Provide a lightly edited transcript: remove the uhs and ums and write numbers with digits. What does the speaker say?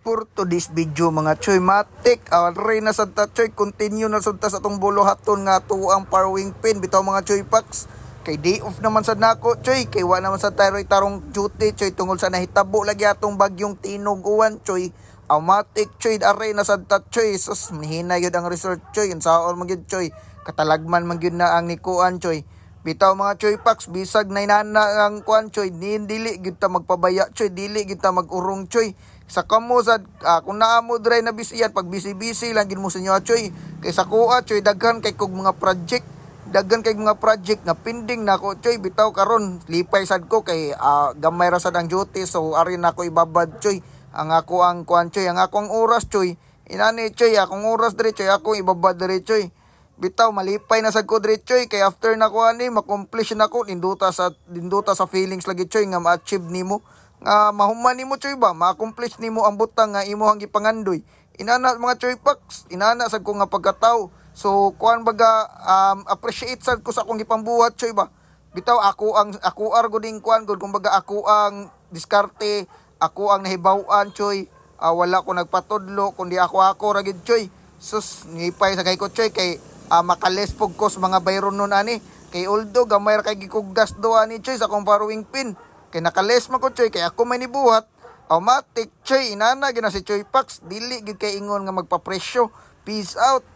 For today's video mga choy, matik already na sa choy, continue na sa atong buluhaton nga tuang parwing pin bitaw mga choy packs. Kay day off naman sa nako choy, kay wa naman sa taroy tarong duty choy tungod sa nahitabo lagi atong bagyong tinuguan choy. Matik choy already na sa choy, sus mahina yun ang resort choy, unsaon man gyud choy, katalagman man gyud na ang nikuan choy. Bitaw mga choy packs, bisag na inana ang kuan choy, dili gyud ta magpabaya choy, dili gyud ta magurong choy. Sa kamo sad kung naa mo dry na bisiyan, pag busy lang gid mo sa inyo choy. Kay sa kuha choy daghan kay kog mga project, nga pending nako choy. Bitaw karon lipay sad ko kay gamay ra sad ang duty, so ari nako ibabad choy ang ako ang kuan choy, ang akong oras choy. Inani choy, akong oras dire choy, ako ibabad dire choy. Bitaw malipay na sad ko dire choy, kay after na ko ani ma-accomplish na ko, dinduta sa feelings lagi choy nga ma-achieve nimo, nga mahuman nimo choy ba, ma-accomplish nimo ang butang nga imong gipangandoy. Inana mga choy packs, inana sad ko nga pagkatao. So kuan baga appreciate sad ko sa akong gipambuhat choy ba. Bitaw ako argo ding kuan gud, kumbaga ako ang diskarte, ako ang nahibaw-an choy. Wala ko nagpatudlo kundi ako ra gid choy. Sus ngipay sa kay ko choy, kay makales pog ko sa mga bayron nun ani. Kay although gamay ra kay gikugas do ani choy sa akong borrowing pin, kay nakales man ko choy, kay ako may nibuhat. Matik choy, inana gina si choy packs, dili gid kay ingon nga magpapresyo. Peace out.